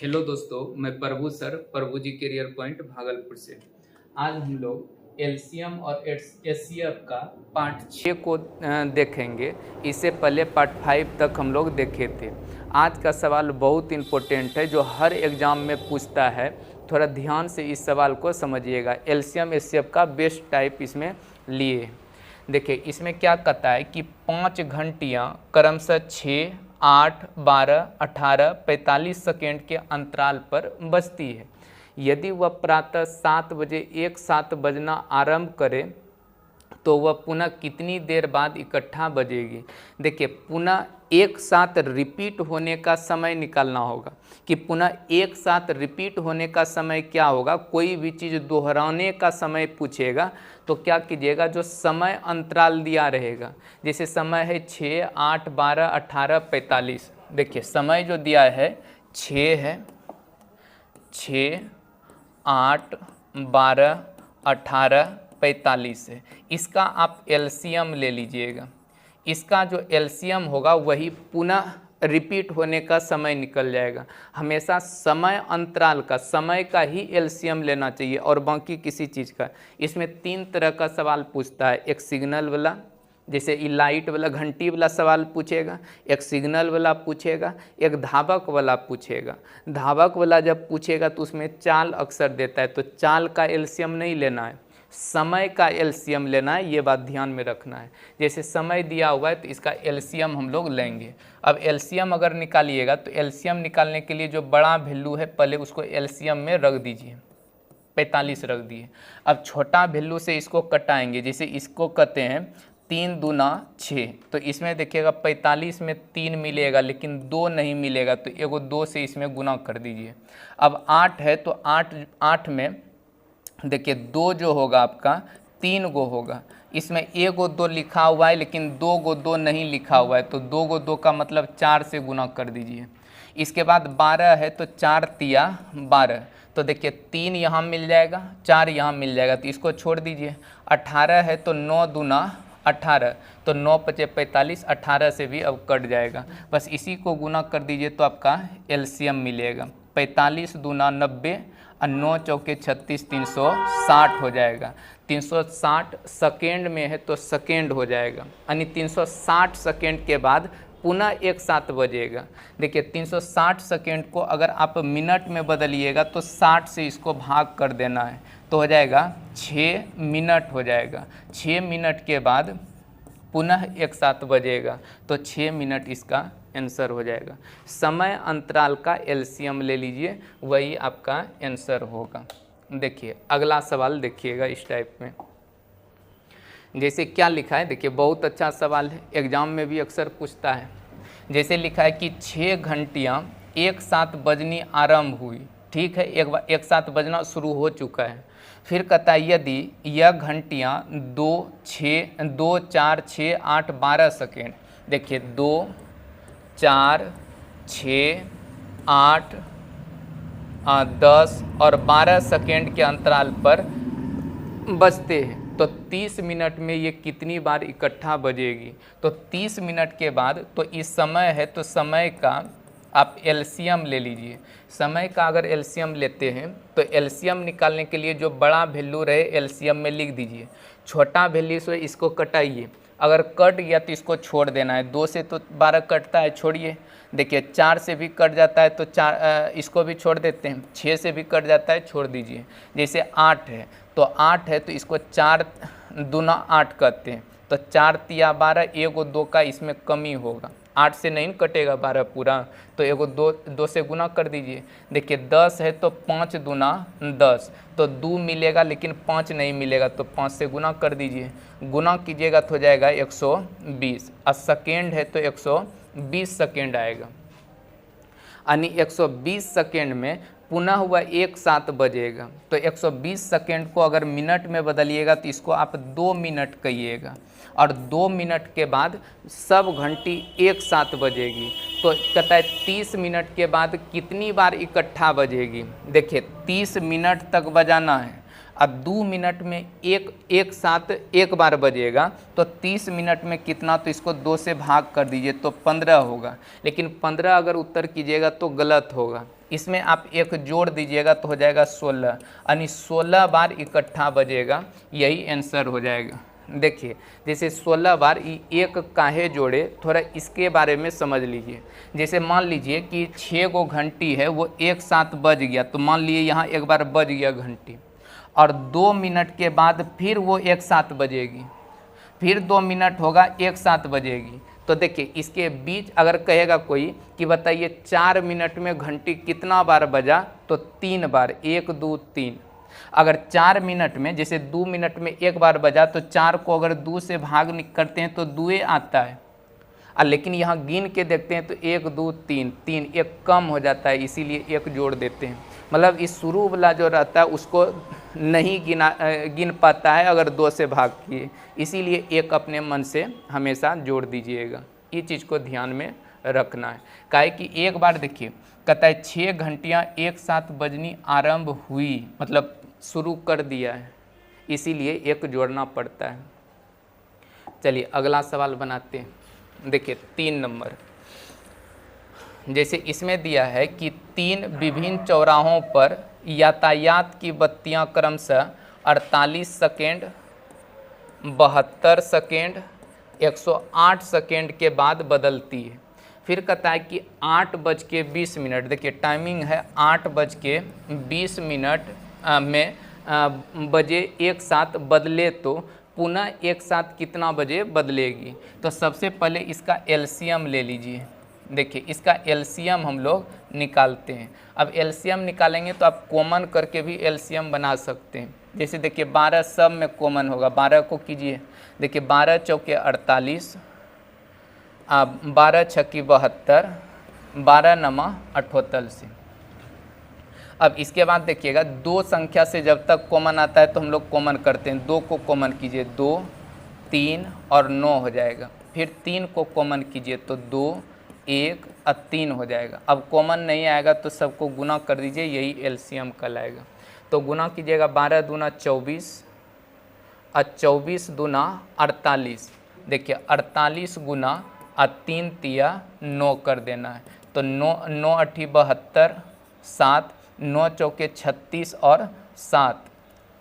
Hello दोस्तों, मैं प्रभु sir, प्रभु जी career point Bhagalpur से। आज हम लोग एलसीएम और एचसीएफ का पार्ट 6 को देखेंगे। इससे पहले पार्ट 5 तक हम लोग देखे थे। आज का सवाल बहुत इम्पोर्टेंट है जो हर एग्ज़ाम में पूछता है। थोड़ा ध्यान से इस सवाल को समझिएगा। एलसीएम एचसीएफ का बेस्ट टाइप इसमें लिए। देखिए इसमें क्या कहता है कि 5 घंटियाँ क्रमशः 6, 8, 12, 18, 45 सेकेंड के अंतराल पर बजती है। यदि वह प्रातः 7 बजे एक साथ बजना आरंभ करे तो वह पुनः कितनी देर बाद इकट्ठा बजेगी। देखिए पुनः एक साथ रिपीट होने का समय निकालना होगा कि पुनः एक साथ रिपीट होने का समय क्या होगा। कोई भी चीज़ दोहराने का समय पूछेगा तो क्या कीजिएगा, जो समय अंतराल दिया रहेगा, जैसे समय है 6, 8, 12, 18, 45। देखिए समय जो दिया है 6 है, 6, 8, 12, 18, 45 है। इसका आप एलसीएम ले लीजिएगा। इसका जो एलसीएम होगा वही पुनः रिपीट होने का समय निकल जाएगा। हमेशा समय अंतराल का, समय का ही एलसीएम लेना चाहिए और बाकी किसी चीज़ का। इसमें 3 तरह का सवाल पूछता है। एक सिग्नल वाला, जैसे ये लाइट वाला घंटी वाला सवाल पूछेगा, एक सिग्नल वाला पूछेगा, एक धावक वाला पूछेगा। धावक वाला जब पूछेगा तो उसमें चाल अक्सर देता है, तो चाल का एलसीएम नहीं लेना है, समय का एलसीएम लेना है। ये बात ध्यान में रखना है। जैसे समय दिया हुआ है तो इसका एलसीएम हम लोग लेंगे। अब एलसीएम अगर निकालिएगा तो एलसीएम निकालने के लिए जो बड़ा वैल्यू है पहले उसको एलसीएम में रख दीजिए, 45 रख दिए। अब छोटा वैल्यू से इसको कटाएंगे, जैसे इसको कहते हैं 3 दूना 6, तो इसमें देखिएगा 45 में 3 मिलेगा लेकिन 2 नहीं मिलेगा, तो एगो 2 से इसमें गुना कर दीजिए। अब 8 है तो 8 में देखिए 2 जो होगा आपका 3 गो होगा। इसमें एगो 2 लिखा हुआ है लेकिन 2 गो 2 नहीं लिखा हुआ है, तो 2 गो 2 का मतलब 4 से गुना कर दीजिए। इसके बाद 12 है तो 4 तिया 12, तो देखिए 3 यहाँ मिल जाएगा, 4 यहाँ मिल जाएगा, तो इसको छोड़ दीजिए। 18 है तो 9 दूना 18, तो 9 पचे 45, 18 से भी अब कट जाएगा। बस इसी को गुना कर दीजिए तो आपका एलसीएम मिलेगा। 45 दूना 90 और 9 चौके 36, 360 हो जाएगा। 360 सेकेंड में है तो सेकेंड हो जाएगा, यानी 360 सेकेंड के बाद पुनः एक साथ बजेगा। देखिए 360 सेकेंड को अगर आप मिनट में बदलिएगा तो 60 से इसको भाग कर देना है, तो हो जाएगा 6 मिनट हो जाएगा। 6 मिनट के बाद पुनः एक साथ बजेगा, तो 6 मिनट इसका आंसर हो जाएगा। समय अंतराल का एलसीएम ले लीजिए, वही आपका आंसर होगा। देखिए अगला सवाल देखिएगा इस टाइप में, जैसे क्या लिखा है। देखिए बहुत अच्छा सवाल है, एग्जाम में भी अक्सर पूछता है। जैसे लिखा है कि 6 घंटियाँ एक साथ बजनी आरंभ हुई, ठीक है, एक साथ बजना शुरू हो चुका है। फिर कहता है यदि यह घंटियाँ 2, 4, 6, 8, 12 सेकेंड, देखिए 2, 4, 6, 8, 10 और 12 सेकेंड के अंतराल पर बजते हैं, तो 30 मिनट में ये कितनी बार इकट्ठा बजेगी। तो 30 मिनट के बाद, तो इस समय है तो समय का आप एलसीएम ले लीजिए। समय का अगर एलसीएम लेते हैं तो एलसीएम निकालने के लिए जो बड़ा वैल्यू रहे एलसीएम में लिख दीजिए, छोटा वैल्यू से इसको कटाइए। अगर कट गया तो इसको छोड़ देना है। 2 से तो 12 कटता है, छोड़िए। देखिए 4 से भी कट जाता है तो 4 इसको भी छोड़ देते हैं। 6 से भी कट जाता है, छोड़ दीजिए। जैसे 8 है तो 8 है तो इसको 4 दूना 8 कहते हैं, तो 4 तिया 12, एगो 2 का इसमें कमी होगा। 8 से नहीं कटेगा 12 पूरा, तो एगो 2 से गुना कर दीजिए। देखिए 10 है तो 5 दूना 10, तो 2 मिलेगा लेकिन 5 नहीं मिलेगा, तो 5 से गुना कर दीजिए। गुना कीजिएगा तो हो जाएगा 120, और सेकेंड है तो 120 सेकेंड आएगा, यानी 120 सेकेंड में पुनः हुआ एक साथ बजेगा। तो 120 सेकेंड को अगर मिनट में बदलिएगा तो इसको आप 2 मिनट कहिएगा, और 2 मिनट के बाद सब घंटी एक साथ बजेगी। तो कहता है 30 मिनट के बाद कितनी बार इकट्ठा बजेगी। देखिए 30 मिनट तक बजाना है, अब 2 मिनट में एक साथ एक बार बजेगा तो 30 मिनट में कितना, तो इसको 2 से भाग कर दीजिए तो 15 होगा। लेकिन 15 अगर उत्तर कीजिएगा तो गलत होगा, इसमें आप एक जोड़ दीजिएगा तो हो जाएगा 16, यानी 16 बार इकट्ठा बजेगा, यही आंसर हो जाएगा। देखिए जैसे 16 बार एक काहे जोड़े, थोड़ा इसके बारे में समझ लीजिए। जैसे मान लीजिए कि 6 गो घंटी है वो एक साथ बज गया, तो मान लीजिए यहाँ एक बार बज गया घंटी और 2 मिनट के बाद फिर वो एक साथ बजेगी, फिर 2 मिनट होगा एक साथ बजेगी। तो देखिए इसके बीच अगर कहेगा कोई कि बताइए 4 मिनट में घंटी कितना बार बजा, तो 3 बार, 1 2 3। अगर 4 मिनट में, जैसे 2 मिनट में एक बार बजा तो 4 को अगर 2 से भाग करते हैं तो 2 आता है, लेकिन यहाँ गिन के देखते हैं तो 1 2 3, 3 एक कम हो जाता है, इसीलिए एक जोड़ देते हैं। मतलब इस शुरू वाला जो रहता है उसको नहीं गिन पाता है अगर 2 से भाग किए, इसीलिए एक अपने मन से हमेशा जोड़ दीजिएगा। ये चीज़ को ध्यान में रखना है। काहे कि एक बार देखिए कहता है 6 घंटियाँ एक साथ बजनी आरंभ हुई, मतलब शुरू कर दिया है, इसीलिए एक जोड़ना पड़ता है। चलिए अगला सवाल बनाते हैं। देखिए 3 नंबर, जैसे इसमें दिया है कि 3 विभिन्न चौराहों पर यातायात की बत्तियां क्रमशः 48 सेकेंड, 72 सेकेंड, 108 सेकेंड के बाद बदलती है। फिर कहता है कि 8:20, देखिए टाइमिंग है 8:20 में बजे एक साथ बदले तो पुनः एक साथ कितना बजे बदलेगी। तो सबसे पहले इसका एलसीएम ले लीजिए। देखिए इसका एलसीएम हम लोग निकालते हैं। अब एलसीएम निकालेंगे तो आप कॉमन करके भी एलसीएम बना सकते हैं। जैसे देखिए 12 सब में कॉमन होगा, 12 को कीजिए। देखिए 12 चौके 48, 12 छक्की 72, 12 नमा 78 से। अब इसके बाद देखिएगा 2 संख्या से जब तक कॉमन आता है तो हम लोग कॉमन करते हैं। 2 को कॉमन कीजिए, 2, 3 और 9 हो जाएगा। फिर 3 को कॉमन कीजिए तो 2, 1 और 3 हो जाएगा। अब कॉमन नहीं आएगा तो सबको गुना कर दीजिए, यही एलसीएम कहलाएगा। तो गुना कीजिएगा 12 दूना 24 और 24 दूना 48। देखिए 48 गुना और 3 तिया 9 कर देना है। तो 9 8 72, 7, 9 चौके 36 और 7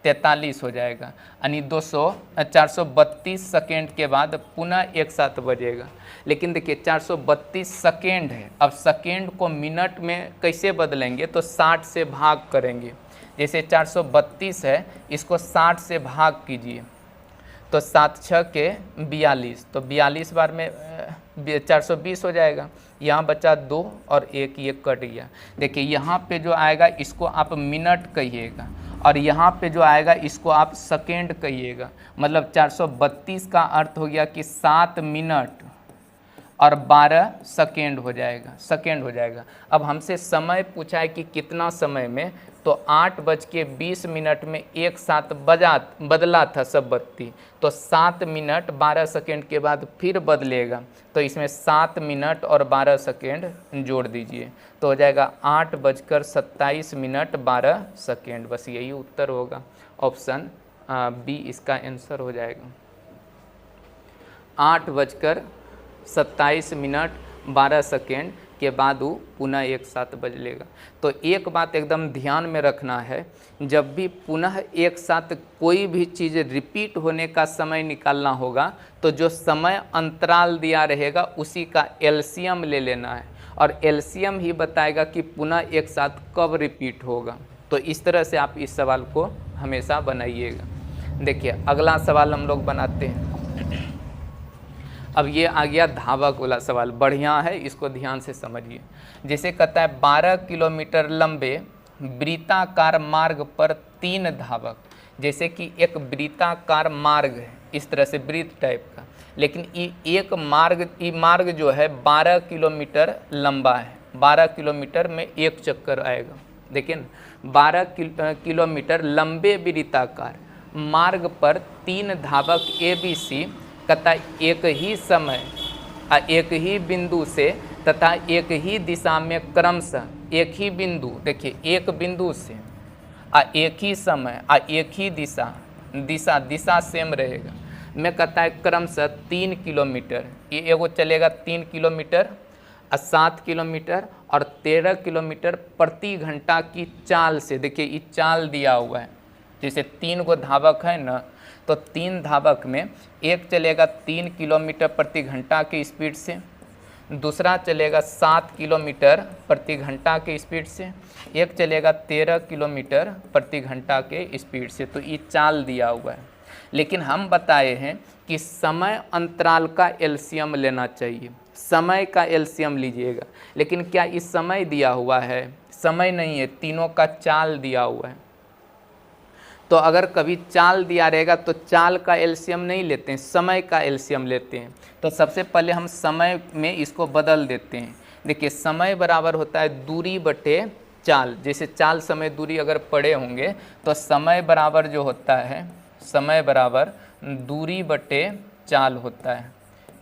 43 हो जाएगा। यानी 432 सेकेंड के बाद पुनः एक साथ बजेगा। लेकिन देखिए 432 सेकेंड है, अब सेकेंड को मिनट में कैसे बदलेंगे, तो 60 से भाग करेंगे। जैसे 432 है, इसको 60 से भाग कीजिए तो 7 6 के 42, तो 42 बार में 420 हो जाएगा। यहाँ बचा 2 और 1 ये कट गया। देखिए यहाँ पे जो आएगा इसको आप मिनट कहिएगा और यहाँ पे जो आएगा इसको आप सेकेंड कहिएगा। मतलब 432 का अर्थ हो गया कि 7 मिनट और 12 सेकेंड हो जाएगा। अब हमसे समय पूछा है कि कितना समय में, तो 8:20 में एक साथ बदला था सब बत्ती, तो 7 मिनट 12 सेकेंड के बाद फिर बदलेगा। तो इसमें 7 मिनट और 12 सेकेंड जोड़ दीजिए तो हो जाएगा 8:27 12 सेकेंड। बस यही उत्तर होगा, ऑप्शन बी इसका आंसर हो जाएगा। 8:27 12 सेकेंड के बाद वो पुनः एक साथ बदलेगा। तो एक बात एकदम ध्यान में रखना है, जब भी पुनः एक साथ कोई भी चीज़ रिपीट होने का समय निकालना होगा तो जो समय अंतराल दिया रहेगा उसी का एलसीएम ले लेना है और एलसीएम ही बताएगा कि पुनः एक साथ कब रिपीट होगा। तो इस तरह से आप इस सवाल को हमेशा बनाइएगा। देखिए अगला सवाल हम लोग बनाते हैं। अब ये आ गया धावक वाला सवाल, बढ़िया है, इसको ध्यान से समझिए। जैसे कहता है 12 किलोमीटर लंबे वृत्ताकार मार्ग पर 3 धावक, जैसे कि एक वृत्ताकार मार्ग है इस तरह से वृत्त टाइप का, लेकिन ये मार्ग जो है 12 किलोमीटर लंबा है। 12 किलोमीटर में एक चक्कर आएगा। देखिए ना 12 किलोमीटर लंबे वृत्ताकार मार्ग पर 3 धावक ABC तथा एक ही समय एक ही बिंदु से तथा एक ही दिशा में क्रमशः एक ही बिंदु, देखिए एक बिंदु से एक ही समय एक ही दिशा सेम रहेगा। मैं कहता है क्रमशः 3 किलोमीटर, ये एगो चलेगा 3 किलोमीटर 7 किलोमीटर और 13 किलोमीटर प्रति घंटा की चाल से। देखिए ये चाल दिया हुआ है, जैसे 3 गो धावक है ना, तो 3 धावक में एक चलेगा 3 किलोमीटर प्रति घंटा की स्पीड से, दूसरा चलेगा 7 किलोमीटर प्रति घंटा के स्पीड से, एक चलेगा 13 किलोमीटर प्रति घंटा के स्पीड से। तो ये चाल दिया हुआ है, लेकिन हम बताए हैं कि समय अंतराल का एलसीएम लेना चाहिए, समय का एलसीएम लीजिएगा। लेकिन क्या इस समय दिया हुआ है? समय नहीं है, तीनों का चाल दिया हुआ है। तो अगर कभी चाल दिया रहेगा तो चाल का एलसीएम नहीं लेते हैं, समय का एलसीएम लेते हैं। तो सबसे पहले हम समय में इसको बदल देते हैं। देखिए समय बराबर होता है दूरी बटे चाल। जैसे चाल समय दूरी अगर पढ़े होंगे तो समय बराबर जो होता है, समय बराबर दूरी बटे चाल होता है,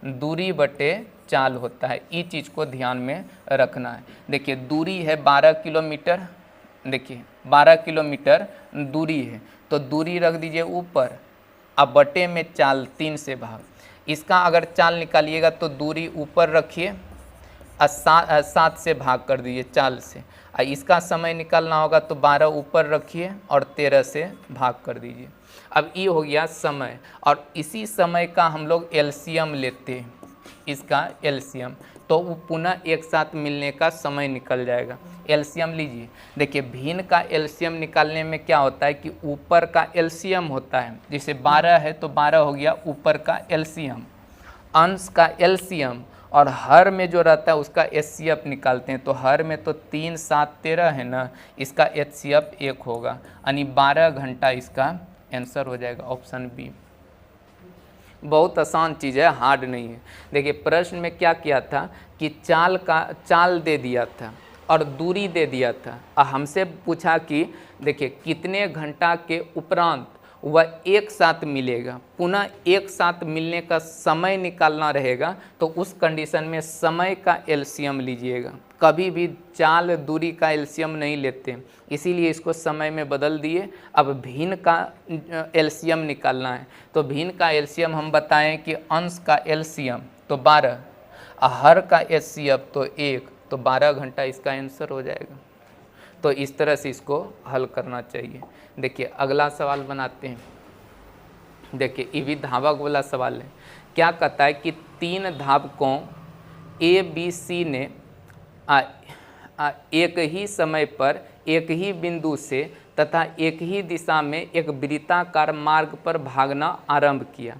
दूरी बटे चाल होता है। ये चीज़ को ध्यान में रखना है। देखिए दूरी है 12 किलोमीटर, देखिए 12 किलोमीटर दूरी है, तो दूरी रख दीजिए ऊपर, अब बटे में चाल 3 से भाग। इसका अगर चाल निकालिएगा तो दूरी ऊपर रखिए और 7 से भाग कर दीजिए चाल से। इसका समय निकालना होगा तो 12 ऊपर रखिए और 13 से भाग कर दीजिए। अब ये हो गया समय, और इसी समय का हम लोग एलसीएम लेते हैं, इसका एलसीएम, तो वो पुनः एक साथ मिलने का समय निकल जाएगा। एलसीएम लीजिए। देखिए भिन्न का एलसीएम निकालने में क्या होता है कि ऊपर का एलसीएम होता है, जैसे 12 है तो 12 हो गया ऊपर का एलसीएम, अंश का एलसीएम, और हर में जो रहता है उसका एचसीएफ निकालते हैं। तो हर में तो 3 7 13 है ना, इसका एचसीएफ 1 होगा, यानी 12 घंटा इसका आंसर हो जाएगा, ऑप्शन बी। बहुत आसान चीज़ है, हार्ड नहीं है। देखिए प्रश्न में क्या किया था कि चाल दे दिया था और दूरी दे दिया था, और हमसे पूछा कि देखिए कितने घंटा के उपरांत वह एक साथ मिलेगा, पुनः एक साथ मिलने का समय निकालना रहेगा। तो उस कंडीशन में समय का एलसीएम लीजिएगा, कभी भी चाल दूरी का एलसीएम नहीं लेते, इसीलिए इसको समय में बदल दिए। अब भिन्न का एलसीएम निकालना है, तो भिन्न का एलसीएम हम बताएं कि अंश का एलसीएम तो 12, हर का एचसीएफ तो 1, तो 12 घंटा इसका आंसर हो जाएगा। तो इस तरह से इसको हल करना चाहिए। देखिए अगला सवाल बनाते हैं। देखिए ये भी धावक वाला सवाल है। क्या कहता है कि 3 धावकों ए बी सी ने एक ही समय पर एक ही बिंदु से तथा एक ही दिशा में एक वृत्ताकार मार्ग पर भागना आरंभ किया।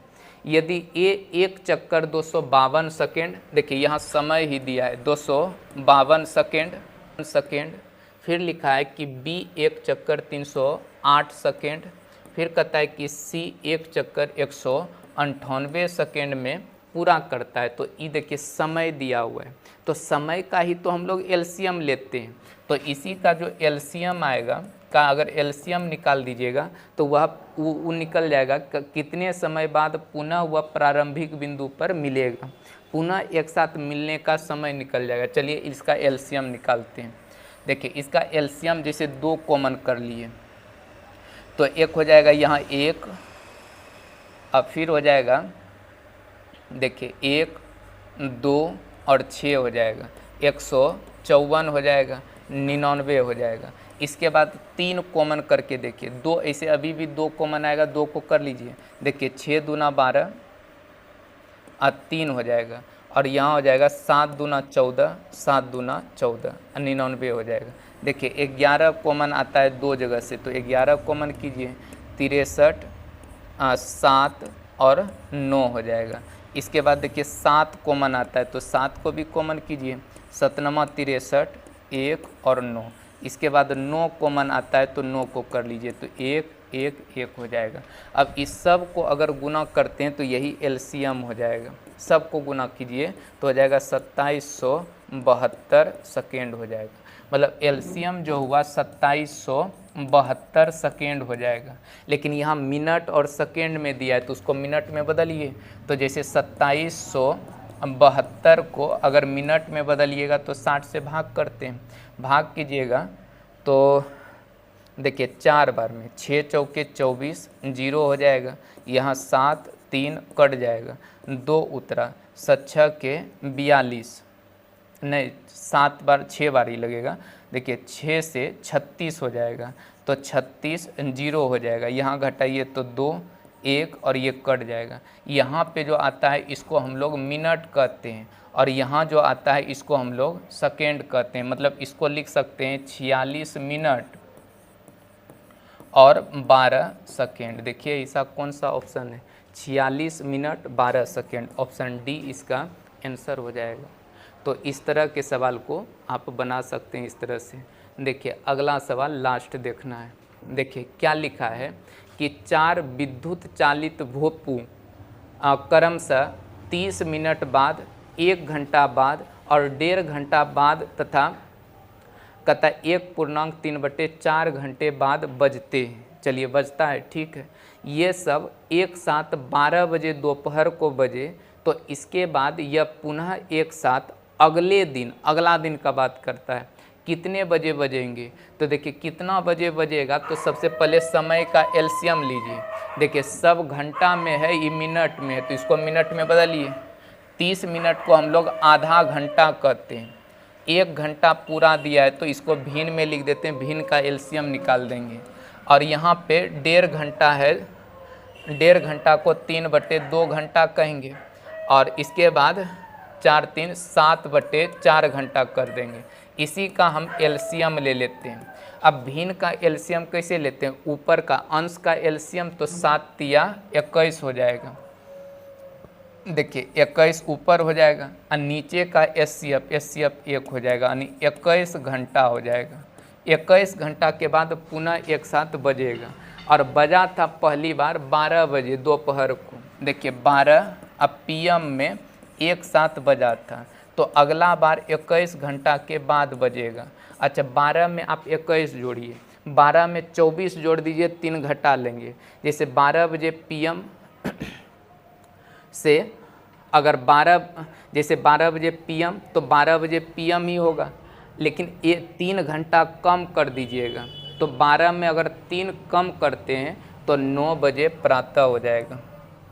यदि ए एक चक्कर 252 सेकेंड, देखिए यहाँ समय ही दिया है 252 सेकेंड, फिर लिखा है कि बी एक चक्कर 308 सेकेंड, फिर कहता है कि सी एक चक्कर 198 सेकेंड में पूरा करता है। तो ये देखिए समय दिया हुआ है, तो समय का ही तो हम लोग एलसीएम लेते हैं। तो इसी का जो एलसीएम आएगा का अगर एलसीएम निकाल दीजिएगा तो वह वो निकल जाएगा कितने समय बाद पुनः वह प्रारंभिक बिंदु पर मिलेगा, पुनः एक साथ मिलने का समय निकल जाएगा। चलिए इसका एलसीएम निकालते हैं। देखिए इसका एलसीएम जैसे 2 कॉमन कर लिए तो एक हो जाएगा यहाँ 1, अब फिर हो जाएगा देखिए 1 2 और 6 हो जाएगा, 154 हो जाएगा, 99 हो जाएगा। इसके बाद 3 कॉमन करके देखिए 2, ऐसे अभी भी 2 कॉमन आएगा, 2 को कर लीजिए। देखिए 6 दूना 12 और 3 हो जाएगा, और यहाँ हो जाएगा 7 दूना 14, 7 दूना 14, 99 हो जाएगा। देखिए 11 कॉमन आता है 2 जगह से, तो 11 कॉमन कीजिए, 63 7 और 9 हो जाएगा। इसके बाद देखिए 7 कॉमन आता है तो 7 को भी कॉमन कीजिए, 7 9 63 1 और 9। इसके बाद 9 कॉमन आता है तो 9 को कर लीजिए, तो 1 1 1 हो जाएगा। अब इस सब को अगर गुना करते हैं तो यही एलसीएम हो जाएगा, सब को गुना कीजिए तो हो जाएगा 2772 सेकेंड हो जाएगा। मतलब एलसीएम जो हुआ 2772 सेकेंड हो जाएगा। लेकिन यहाँ मिनट और सेकेंड में दिया है तो उसको मिनट में बदलिए, तो जैसे 2772 को अगर मिनट में बदलिएगा तो 60 से भाग करते हैं, भाग कीजिएगा तो देखिए 4 बार में 6 चौके 24, 0 हो जाएगा, यहाँ 7, 3 कट जाएगा, 2 उतरा, 7 के 42, नहीं 7 बार 6 बार ही लगेगा। देखिए 6 से 36 हो जाएगा, तो 36, 0 हो जाएगा, यहाँ घटाइए तो 2, 1 और ये कट जाएगा। यहाँ पे जो आता है इसको हम लोग मिनट कहते हैं, और यहाँ जो आता है इसको हम लोग सेकेंड कहते हैं। मतलब इसको लिख सकते हैं 46 मिनट और 12 सेकेंड। देखिए ऐसा कौन सा ऑप्शन है, 46 मिनट 12 सेकेंड, ऑप्शन डी इसका आंसर हो जाएगा। तो इस तरह के सवाल को आप बना सकते हैं इस तरह से। देखिए अगला सवाल लास्ट देखना है। देखिए क्या लिखा है कि 4 विद्युत चालित भोंपू क्रमशः 30 मिनट बाद, 1 घंटा बाद और 1.5 घंटा बाद तथा 1.3/4 घंटे बाद बजते हैं। चलिए बजता है, ठीक है। ये सब एक साथ 12 बजे दोपहर को बजे, तो इसके बाद यह पुनः एक साथ अगले दिन, अगला दिन का बात करता है, कितने बजे बजेंगे। तो देखिए कितना बजे बजेगा, तो सबसे पहले समय का एलसीएम लीजिए। देखिए सब घंटा में है, ये मिनट में है, तो इसको मिनट में बदलिए। 30 मिनट को हम लोग आधा घंटा कहते हैं। 1 घंटा पूरा दिया है तो इसको भिन्न में लिख देते हैं, भिन्न का एलसीएम निकाल देंगे। और यहाँ पे 1.5 घंटा है, 1.5 घंटा को 3/2 घंटा कहेंगे, और इसके बाद 4 3 7/4 घंटा कर देंगे। इसी का हम एलसीएम ले लेते हैं। अब भिन्न का एलसीएम कैसे लेते हैं, ऊपर का अंश का एलसीएम, तो 7 तिया 21 हो जाएगा। देखिए 21 ऊपर हो जाएगा, और नीचे का एचसीएफ 1 हो जाएगा, यानी 21 घंटा हो जाएगा। 21 घंटा के बाद पुनः एक साथ बजेगा, और बजा था पहली बार 12 बजे दोपहर को। देखिए 12 अब पीएम में एक साथ बजा था, तो अगला बार 21 घंटा के बाद बजेगा। अच्छा 12 में आप 21 जोड़िए, 12 में 24 जोड़ दीजिए, 3 घटा लेंगे। जैसे 12 बजे पीएम से अगर 12 बजे पीएम, तो 12 बजे पीएम ही होगा, लेकिन ये 3 घंटा कम कर दीजिएगा। तो 12 में अगर 3 कम करते हैं तो 9 बजे प्रातः हो जाएगा,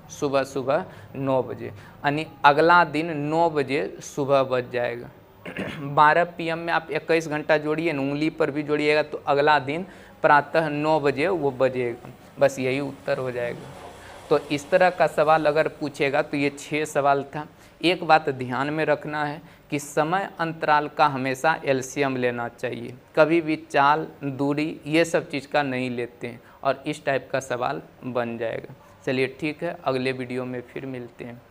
सुबह 9 बजे, यानी अगला दिन 9 बजे सुबह बज जाएगा। 12 पीएम में आप 21 घंटा जोड़िए, उंगली पर भी जोड़िएगा, तो अगला दिन प्रातः 9 बजे वो बजेगा। बस यही उत्तर हो जाएगा। तो इस तरह का सवाल अगर पूछेगा तो ये 6 सवाल था। एक बात ध्यान में रखना है कि समय अंतराल का हमेशा एलसीएम लेना चाहिए, कभी भी चाल, दूरी, ये सब चीज़ का नहीं लेते हैं, और इस टाइप का सवाल बन जाएगा। चलिए ठीक है, अगले वीडियो में फिर मिलते हैं।